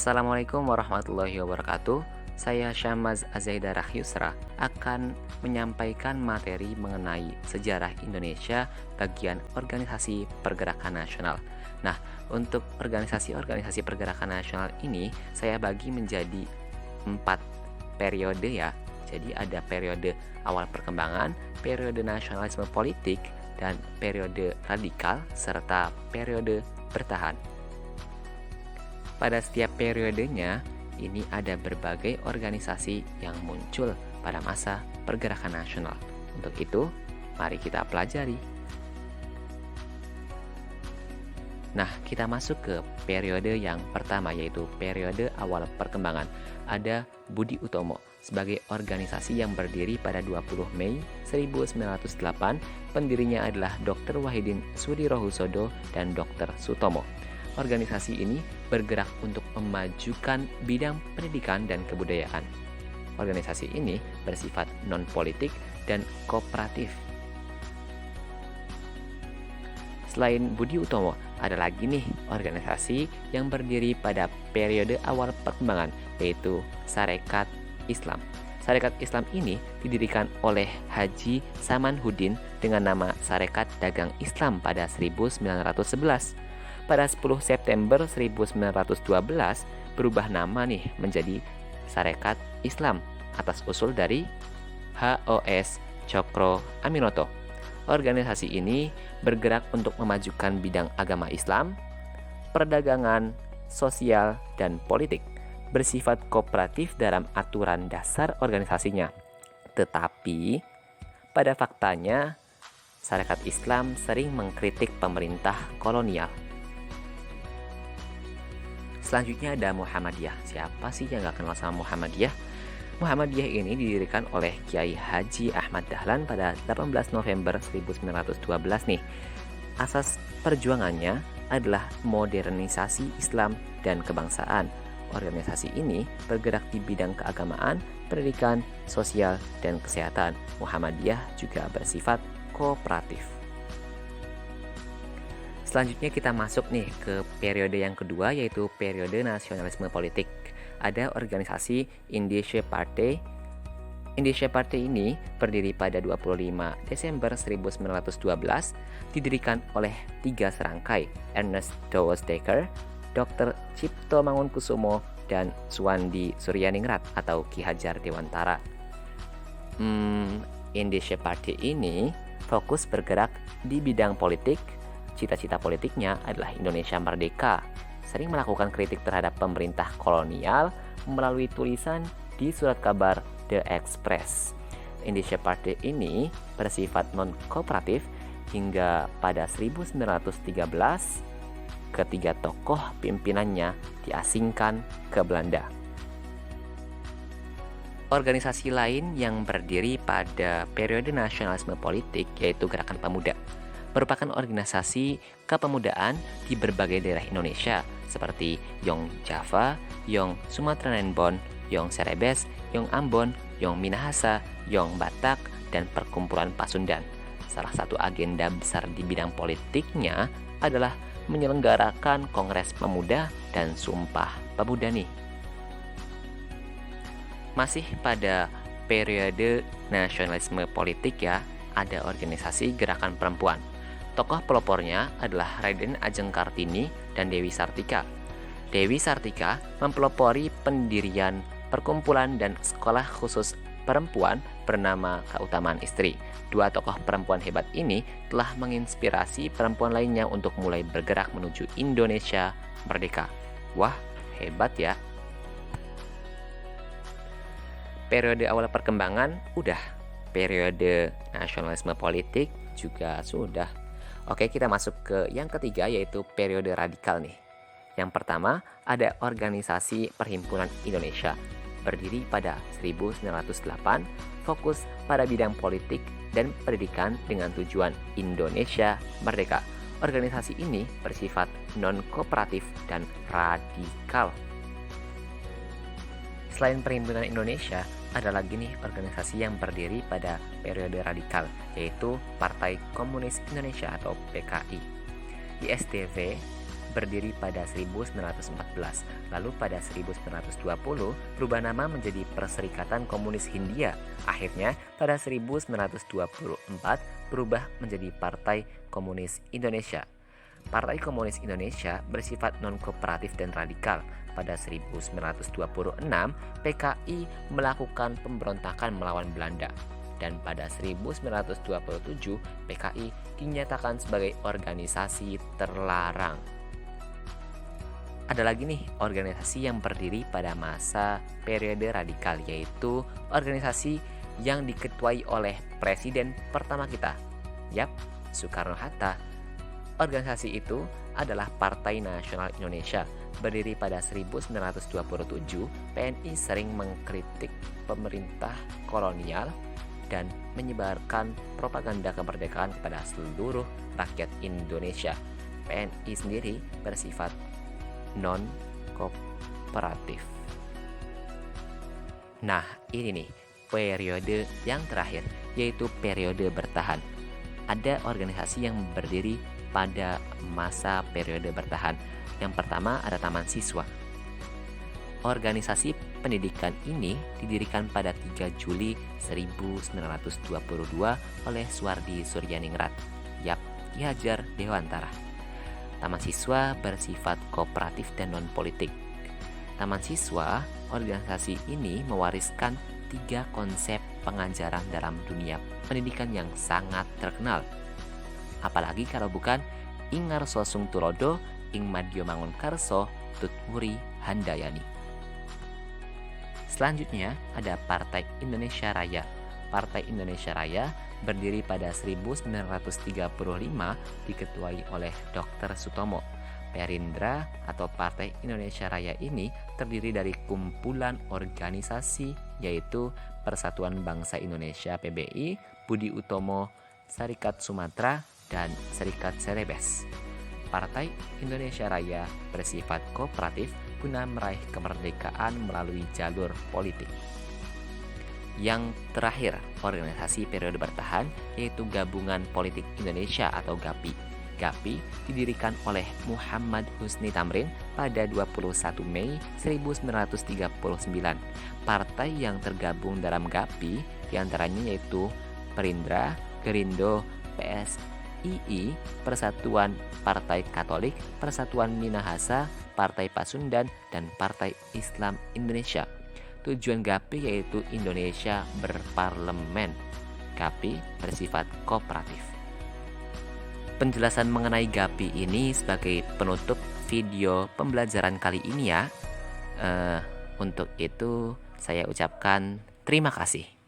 Assalamualaikum warahmatullahi wabarakatuh. Saya Syamaz Azaidarah Yusra akan menyampaikan materi mengenai sejarah Indonesia bagian organisasi pergerakan nasional. Nah, untuk organisasi-organisasi pergerakan nasional ini saya bagi menjadi 4 periode ya. Jadi ada periode awal perkembangan, periode nasionalisme politik, dan periode radikal, serta periode bertahan. Pada setiap periodenya, ini ada berbagai organisasi yang muncul pada masa pergerakan nasional. Untuk itu, mari kita pelajari. Nah, kita masuk ke periode yang pertama, yaitu periode awal perkembangan. Ada Budi Utomo sebagai organisasi yang berdiri pada 20 Mei 1908. Pendirinya adalah Dr. Wahidin Sudirohusodo dan Dr. Sutomo. Organisasi ini bergerak untuk memajukan bidang pendidikan dan kebudayaan. Organisasi ini bersifat non-politik dan kooperatif. Selain Budi Utomo, ada lagi nih organisasi yang berdiri pada periode awal perkembangan, yaitu Sarekat Islam. Sarekat Islam ini didirikan oleh Haji Samanhudin dengan nama Sarekat Dagang Islam pada 1911. Pada 10 September 1912 berubah nama nih menjadi Sarekat Islam atas usul dari H.O.S. Cokro Aminoto. Organisasi ini bergerak untuk memajukan bidang agama Islam, perdagangan, sosial, dan politik, bersifat kooperatif dalam aturan dasar organisasinya. Tetapi pada faktanya Sarekat Islam sering mengkritik pemerintah kolonial. Selanjutnya ada Muhammadiyah. Siapa sih yang gak kenal sama Muhammadiyah? Muhammadiyah ini didirikan oleh Kiai Haji Ahmad Dahlan pada 18 November 1912 nih. Asas perjuangannya adalah modernisasi Islam dan kebangsaan. Organisasi ini bergerak di bidang keagamaan, pendidikan, sosial, dan kesehatan. Muhammadiyah juga bersifat kooperatif. Selanjutnya kita masuk nih ke periode yang kedua, yaitu periode nasionalisme politik. Ada organisasi Indische Partei. Indische Partei ini berdiri pada 25 Desember 1912, didirikan oleh 3 serangkai, Ernest Dawes-Dekker, Dr. Cipto Mangunkusumo, dan Suwandi Suryaningrat atau Ki Hajar Dewantara. Indische Partei ini fokus bergerak di bidang politik. Cita-cita politiknya adalah Indonesia merdeka. Sering melakukan kritik terhadap pemerintah kolonial melalui tulisan di surat kabar The Express. Indische Partei ini bersifat non-kooperatif hingga pada 1913 ketiga tokoh pimpinannya diasingkan ke Belanda. Organisasi lain yang berdiri pada periode nasionalisme politik yaitu Gerakan Pemuda, merupakan organisasi kepemudaan di berbagai daerah Indonesia seperti Yong Java, Yong Sumatera Nenbon, Yong Serebes, Yong Ambon, Yong Minahasa, Yong Batak, dan Perkumpulan Pasundan. Salah satu agenda besar di bidang politiknya adalah menyelenggarakan Kongres Pemuda dan Sumpah Pemuda nih. Masih pada periode nasionalisme politik ya, ada organisasi Gerakan Perempuan. Tokoh pelopornya adalah Raden Ajeng Kartini dan Dewi Sartika. Dewi Sartika mempelopori pendirian perkumpulan dan sekolah khusus perempuan bernama Keutamaan Istri. Dua tokoh perempuan hebat ini telah menginspirasi perempuan lainnya untuk mulai bergerak menuju Indonesia merdeka. Wah, hebat ya. Periode awal perkembangan udah, periode nasionalisme politik juga sudah. Oke, kita masuk ke yang ketiga, yaitu periode radikal nih. Yang pertama, ada Organisasi Perhimpunan Indonesia. Berdiri pada 1908, fokus pada bidang politik dan pendidikan dengan tujuan Indonesia merdeka. Organisasi ini bersifat non-kooperatif dan radikal. Selain Perhimpunan Indonesia, ada lagi nih organisasi yang berdiri pada periode radikal, yaitu Partai Komunis Indonesia atau PKI. ISDV berdiri pada 1914. Lalu pada 1920 berubah nama menjadi Perserikatan Komunis Hindia. Akhirnya pada 1924 berubah menjadi Partai Komunis Indonesia. Partai Komunis Indonesia bersifat non-kooperatif dan radikal. Pada 1926, PKI melakukan pemberontakan melawan Belanda. Dan pada 1927, PKI dinyatakan sebagai organisasi terlarang. Ada lagi nih organisasi yang berdiri pada masa periode radikal, yaitu organisasi yang diketuai oleh Presiden pertama kita, Soekarno-Hatta. Organisasi itu adalah Partai Nasional Indonesia. Berdiri pada 1927, PNI sering mengkritik pemerintah kolonial dan menyebarkan propaganda kemerdekaan kepada seluruh rakyat Indonesia. PNI sendiri bersifat non-kooperatif. Nah, ini nih periode yang terakhir, yaitu periode bertahan. Ada organisasi yang berdiri pada masa periode bertahan. Yang pertama ada Taman Siswa. Organisasi pendidikan ini didirikan pada 3 Juli 1922 oleh Suwardi Suryaningrat, Ki Hajar Dewantara. Taman Siswa bersifat kooperatif dan non-politik. Taman Siswa, organisasi ini mewariskan 3 konsep pengajaran dalam dunia pendidikan yang sangat terkenal. Apalagi kalau bukan ing ngarso sung tulodo, ing madya mangun karso, tutmuri handayani. Selanjutnya ada Partai Indonesia Raya. Partai Indonesia Raya berdiri pada 1935, diketuai oleh Dr. Sutomo. Perindra atau Partai Indonesia Raya ini terdiri dari kumpulan organisasi, yaitu Persatuan Bangsa Indonesia PBI, Budi Utomo, Serikat Sumatera, dan Serikat Cerebes. Partai Indonesia Raya bersifat kooperatif guna meraih kemerdekaan melalui jalur politik. Yang terakhir, organisasi periode bertahan, yaitu Gabungan Politik Indonesia atau GAPI. GAPI didirikan oleh Muhammad Husni Tamrin pada 21 Mei 1939. Partai yang tergabung dalam GAPI diantaranya yaitu Perindra, Gerindo, PSII, Persatuan Partai Katolik, Persatuan Minahasa, Partai Pasundan, dan Partai Islam Indonesia. Tujuan GAPI yaitu Indonesia berparlemen. GAPI bersifat kooperatif. Penjelasan mengenai GAPI ini sebagai penutup video pembelajaran kali ini ya. Untuk itu saya ucapkan terima kasih.